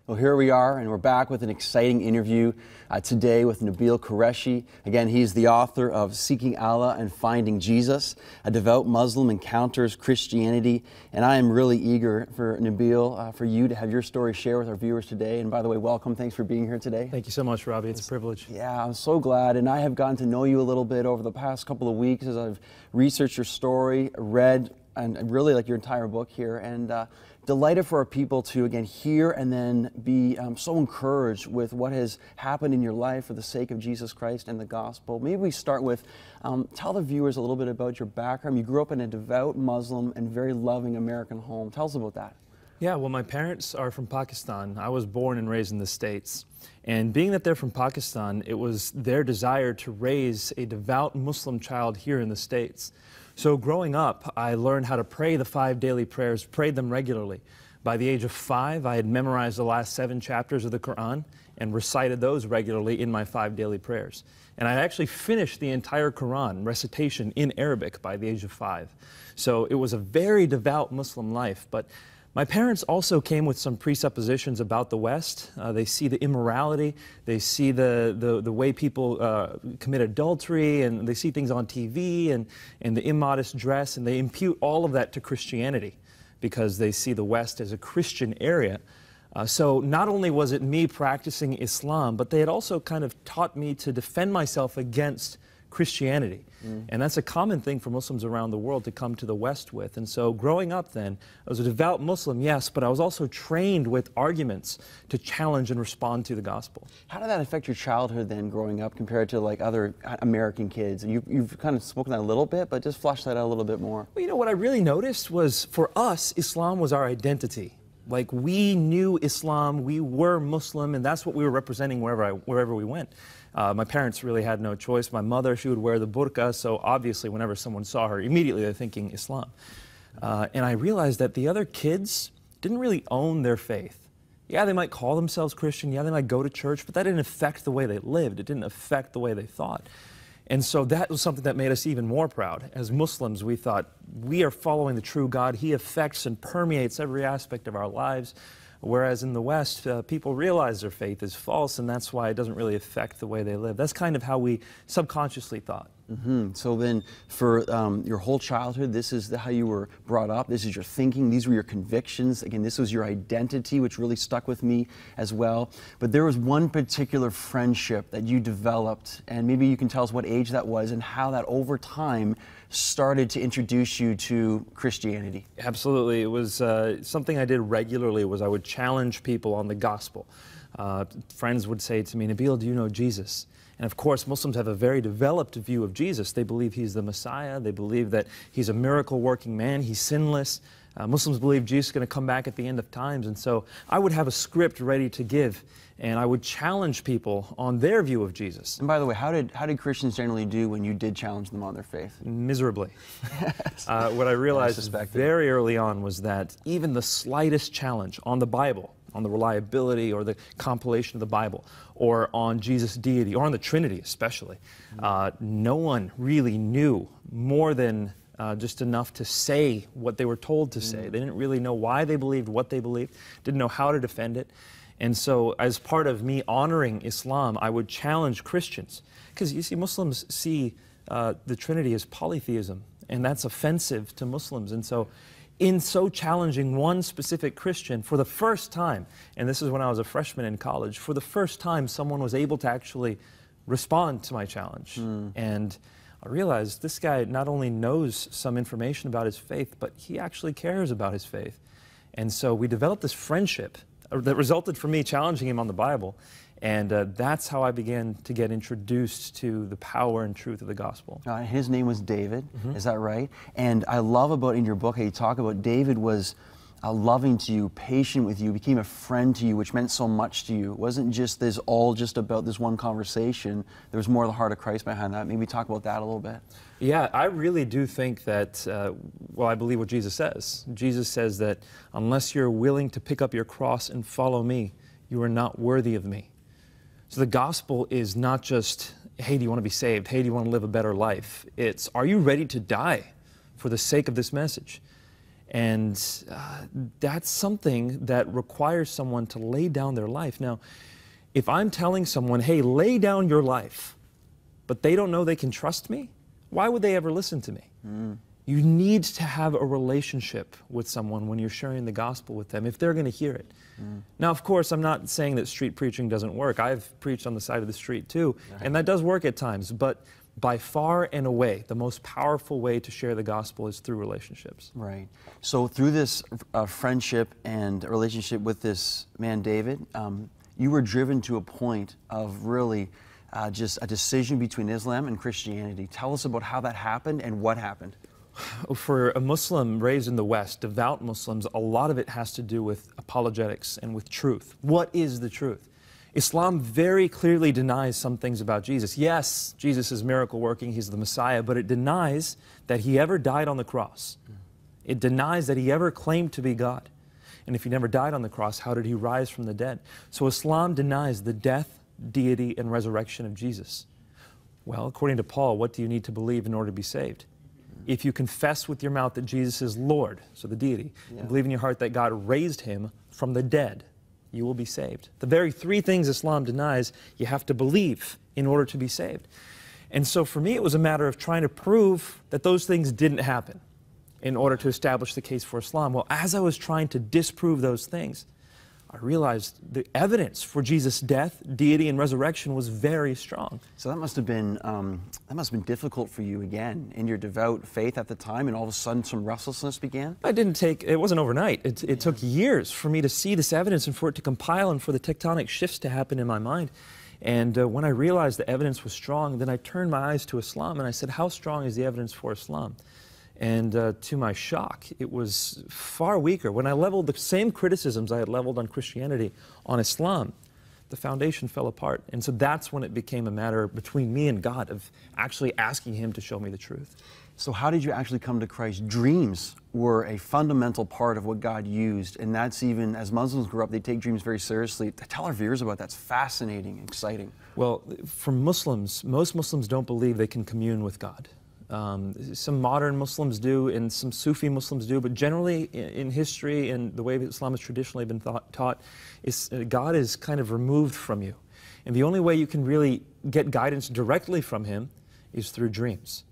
Well, here we are, and we're back with an exciting interview today with Nabeel Qureshi. Again, he's the author of Seeking Allah and Finding Jesus, a devout Muslim encounters Christianity. And I am really eager for Nabeel, for you to have your story share with our viewers today. And by the way, welcome. Thanks for being here today. Thank you so much, Robbie. It's a privilege. Yeah, I'm so glad. And I have gotten to know you a little bit over the past couple of weeks as I've researched your story, read, and really like your entire book here. And delighted for our people to, again, hear and then be so encouraged with what has happened in your life for the sake of Jesus Christ and the gospel. Maybe we start with, tell the viewers a little bit about your background. You grew up in a devout Muslim and very loving American home. Tell us about that. Yeah, well, my parents are from Pakistan. I was born and raised in the States. And being that they're from Pakistan, it was their desire to raise a devout Muslim child here in the States. So growing up, I learned how to pray the 5 daily prayers, prayed them regularly. By the age of 5, I had memorized the last 7 chapters of the Quran and recited those regularly in my 5 daily prayers. And I actually finished the entire Quran recitation in Arabic by the age of 5. So it was a very devout Muslim life. But my parents also came with some presuppositions about the West. They see the immorality, they see the way people commit adultery, and they see things on TV and the immodest dress, and they impute all of that to Christianity because they see the West as a Christian area. So not only was it me practicing Islam, but they had also kind of taught me to defend myself against Christianity. And that's a common thing for Muslims around the world to come to the West with. And so growing up then, I was a devout Muslim, yes, but I was also trained with arguments to challenge and respond to the gospel. How did that affect your childhood then growing up compared to like other American kids? You've kind of spoken that a little bit, but just flesh that out a little bit more. Well, you know, what I really noticed was for us, Islam was our identity. Like, we knew Islam, we were Muslim, and that's what we were representing wherever we went. My parents really had no choice. My mother, she would wear the burqa, so obviously whenever someone saw her, immediately they're thinking Islam. And I realized that the other kids didn't really own their faith. Yeah, they might call themselves Christian, yeah, they might go to church, but that didn't affect the way they lived. It didn't affect the way they thought. And so that was something that made us even more proud. As Muslims, we thought, we are following the true God. He affects and permeates every aspect of our lives. Whereas in the West, people realize their faith is false, and that's why it doesn't really affect the way they live. That's kind of how we subconsciously thought. So then, for your whole childhood, this is how you were brought up, this is your thinking, these were your convictions. Again, this was your identity, which really stuck with me as well. But there was one particular friendship that you developed, and maybe you can tell us what age that was and how that over time started to introduce you to Christianity. Absolutely. It was something I did regularly. Was I would challenge people on the gospel. Friends would say to me, "Nabeel, do you know Jesus?" And of course, Muslims have a very developed view of Jesus. They believe he's the Messiah. They believe that he's a miracle-working man. He's sinless. Muslims believe Jesus is going to come back at the end of times. And so I would have a script ready to give, and I would challenge people on their view of Jesus. And by the way, how did Christians generally do when you did challenge them on their faith? Miserably. Yes. What I realized very early on was that even the slightest challenge on the Bible, on the reliability or the compilation of the Bible, or on Jesus' deity, or on the Trinity especially, no one really knew more than just enough to say what they were told to say. They didn't really know why they believed what they believed, didn't know how to defend it. And so as part of me honoring Islam, I would challenge Christians. Because you see, Muslims see the Trinity as polytheism, and that's offensive to Muslims. And so in so challenging one specific Christian, for the first time, and this is when I was a freshman in college, for the first time someone was able to actually respond to my challenge. And I realized this guy not only knows some information about his faith, but he actually cares about his faith. And so we developed this friendship that resulted from me challenging him on the Bible. And that's how I began to get introduced to the power and truth of the gospel. His name was David, is that right? And I love about in your book how you talk about David was loving to you, patient with you, became a friend to you, which meant so much to you. It wasn't just this all just about this one conversation. There was more of the heart of Christ behind that. Maybe talk about that a little bit. Yeah, I really do think that, well, I believe what Jesus says. Jesus says that unless you're willing to pick up your cross and follow me, you are not worthy of me. So the gospel is not just, hey, do you want to be saved? Hey, do you want to live a better life? It's, are you ready to die for the sake of this message? And that's something that requires someone to lay down their life. Now, if I'm telling someone, hey, lay down your life, but they don't know they can trust me, why would they ever listen to me? You need to have a relationship with someone when you're sharing the gospel with them, if they're going to hear it. Now, of course, I'm not saying that street preaching doesn't work. I've preached on the side of the street too, and that does work at times. But by far and away, the most powerful way to share the gospel is through relationships. Right. So through this friendship and relationship with this man, David, you were driven to a point of really just a decision between Islam and Christianity. Tell us about how that happened and what happened. For a Muslim raised in the West, devout Muslims, a lot of it has to do with apologetics and with truth. What is the truth? Islam very clearly denies some things about Jesus. Yes, Jesus is miracle working, he's the Messiah, but it denies that he ever died on the cross. It denies that he ever claimed to be God. And if he never died on the cross, how did he rise from the dead? So Islam denies the death, deity, and resurrection of Jesus. Well, according to Paul, what do you need to believe in order to be saved? If you confess with your mouth that Jesus is Lord, so the deity, and believe in your heart that God raised him from the dead, you will be saved. The very three things Islam denies, you have to believe in order to be saved. And so for me, it was a matter of trying to prove that those things didn't happen in order to establish the case for Islam. Well, as I was trying to disprove those things, I realized the evidence for Jesus' death, deity, and resurrection was very strong. So that must have been difficult for you again in your devout faith at the time, and all of a sudden some restlessness began? It wasn't overnight. It took years for me to see this evidence and for it to compile and for the tectonic shifts to happen in my mind. And when I realized the evidence was strong, then I turned my eyes to Islam and I said, how strong is the evidence for Islam? And to my shock, it was far weaker. When I leveled the same criticisms I had leveled on Christianity on Islam, the foundation fell apart. And so that's when it became a matter between me and God of actually asking him to show me the truth. So how did you actually come to Christ? Dreams were a fundamental part of what God used, and that's even, as Muslims grew up, they take dreams very seriously. Tell our viewers about that. It's fascinating, exciting. Well, for Muslims, most Muslims don't believe they can commune with God. Some modern Muslims do, and some Sufi Muslims do, but generally in history and the way Islam has traditionally been taught, is God is kind of removed from you. And the only way you can really get guidance directly from him is through dreams.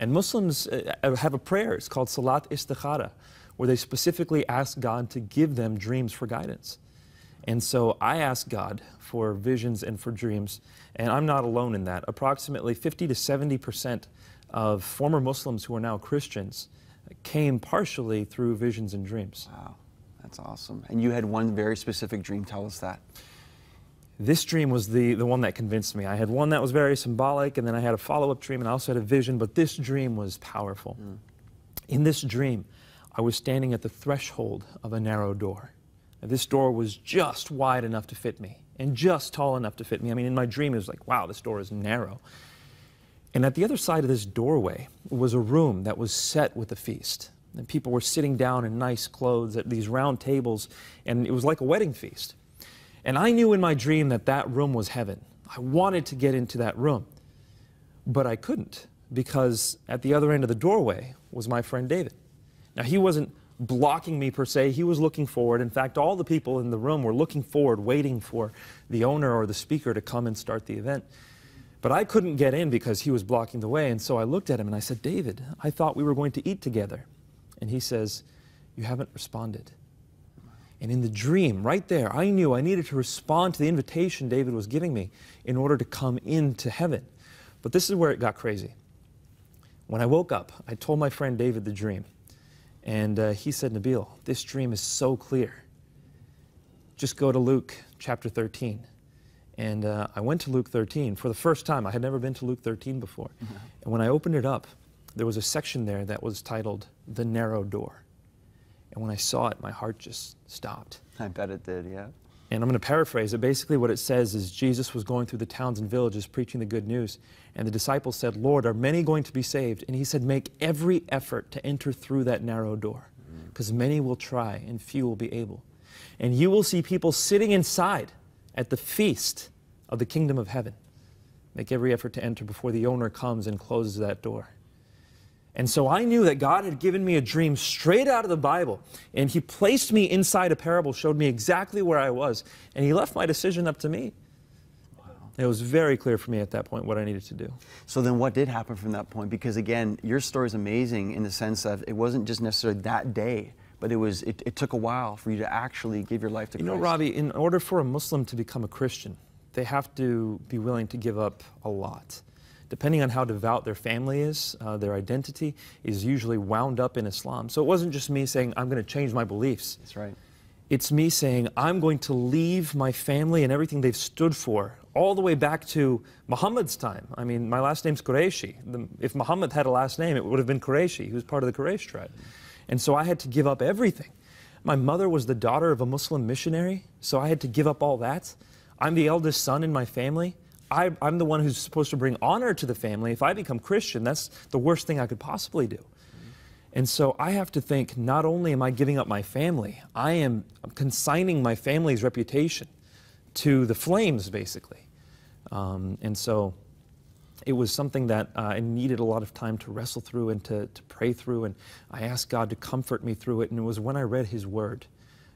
And Muslims have a prayer, it's called Salat Istikhara, where they specifically ask God to give them dreams for guidance. And so I ask God for visions and for dreams, and I'm not alone in that. Approximately 50 to 70% of former Muslims who are now Christians came partially through visions and dreams. Wow, that's awesome. And you had one very specific dream. Tell us that. This dream was the one that convinced me. I had one that was very symbolic, and then I had a follow-up dream, and I also had a vision, but this dream was powerful. In this dream, I was standing at the threshold of a narrow door. And this door was just wide enough to fit me, and just tall enough to fit me. I mean, in my dream, it was like, wow, this door is narrow. And at the other side of this doorway was a room that was set with a feast. And people were sitting down in nice clothes at these round tables, and it was like a wedding feast. And I knew in my dream that that room was heaven. I wanted to get into that room, but I couldn't, because at the other end of the doorway was my friend David. Now, he wasn't blocking me per se, he was looking forward. In fact, all the people in the room were looking forward, waiting for the owner or the speaker to come and start the event. But I couldn't get in because he was blocking the way, and so I looked at him and I said, David, I thought we were going to eat together. And he says, you haven't responded. And in the dream, right there, I knew I needed to respond to the invitation David was giving me in order to come into heaven. But this is where it got crazy. When I woke up, I told my friend David the dream. And he said, Nabil, this dream is so clear. Just go to Luke chapter 13. And I went to Luke 13 for the first time. I had never been to Luke 13 before. And when I opened it up, there was a section there that was titled, The Narrow Door. And when I saw it, my heart just stopped. I bet it did, yeah. And I'm going to paraphrase it. Basically what it says is Jesus was going through the towns and villages preaching the good news. And the disciples said, Lord, are many going to be saved? And he said, make every effort to enter through that narrow door, because many will try and few will be able. And you will see people sitting inside at the feast of the kingdom of heaven. Make every effort to enter before the owner comes and closes that door. And so I knew that God had given me a dream straight out of the Bible. And He placed me inside a parable, showed me exactly where I was. And He left my decision up to me. Wow. It was very clear for me at that point what I needed to do. So then what did happen from that point? Because again, your story is amazing in the sense that it wasn't just necessarily that day, but it took a while for you to actually give your life to Christ. You know, Robbie, in order for a Muslim to become a Christian, they have to be willing to give up a lot. Depending on how devout their family is, their identity is usually wound up in Islam. So it wasn't just me saying, I'm going to change my beliefs. That's right. It's me saying, I'm going to leave my family and everything they've stood for, all the way back to Muhammad's time. I mean, my last name's Qurayshi. If Muhammad had a last name, it would have been Qurayshi. He was part of the Quraysh tribe. And so I had to give up everything. My mother was the daughter of a Muslim missionary, so I had to give up all that. I'm the eldest son in my family. I'm the one who's supposed to bring honor to the family. If I become Christian, that's the worst thing I could possibly do. And so I have to think, not only am I giving up my family, I'm consigning my family's reputation to the flames, basically. And so it was something that I needed a lot of time to wrestle through and to pray through. And I asked God to comfort me through it. And it was when I read His Word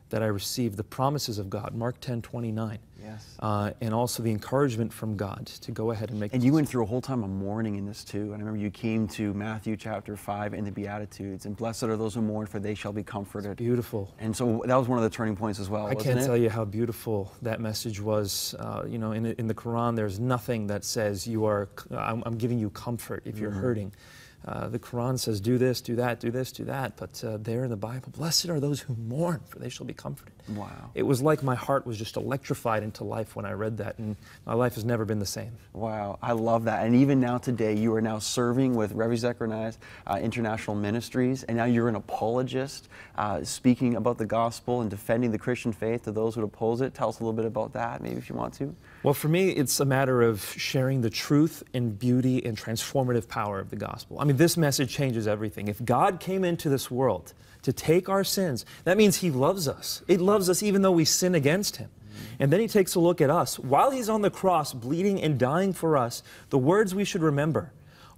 that I received the promises of God, Mark 10:29. Yes. And also the encouragement from God to go ahead and make. And you went through a whole time of mourning in this too. And I remember you came to Matthew chapter 5 in the Beatitudes, and blessed are those who mourn, for they shall be comforted. It's beautiful. And so that was one of the turning points as well. I can't tell you how beautiful that message was. You know, in the Quran, there's nothing that says I'm giving you comfort if you're hurting. The Quran says, do this, do that, do this, do that. But there in the Bible, blessed are those who mourn, for they shall be comforted. Wow. It was like my heart was just electrified into life when I read that, and my life has never been the same. Wow, I love that. And even now today, you are now serving with Rev. Zechariah's International Ministries, and now you're an apologist, speaking about the gospel and defending the Christian faith to those who oppose it. Tell us a little bit about that, maybe if you want to. Well, for me, it's a matter of sharing the truth and beauty and transformative power of the gospel. I mean, this message changes everything. If God came into this world to take our sins, that means He loves us. It loves us even though we sin against Him. And then He takes a look at us. While He's on the cross, bleeding and dying for us, the words we should remember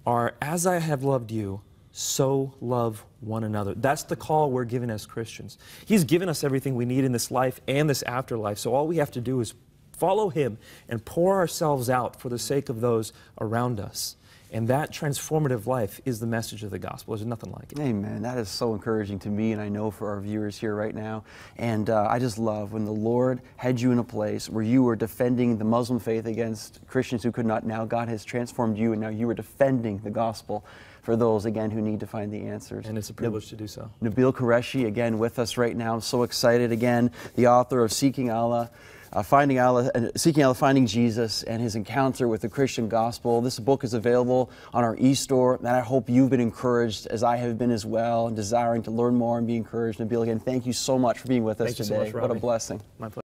are, as I have loved you, so love one another. That's the call we're given as Christians. He's given us everything we need in this life and this afterlife, so all we have to do is follow Him and pour ourselves out for the sake of those around us. And that transformative life is the message of the gospel. There's nothing like it. Amen. That is so encouraging to me, and I know for our viewers here right now. And I just love when the Lord had you in a place where you were defending the Muslim faith against Christians who could not. Now God has transformed you, and now you are defending the gospel for those, again, who need to find the answers. And it's a privilege to do so. Nabil Qureshi, again, with us right now. I'm so excited. Again, the author of Seeking Allah, Finding Allah, Finding Jesus, and his encounter with the Christian gospel. This book is available on our e-store, and I hope you've been encouraged, as I have been as well, and desiring to learn more and be encouraged. Nabil, again, thank you so much for being with us today. So much, Robbie. What a blessing. My pleasure.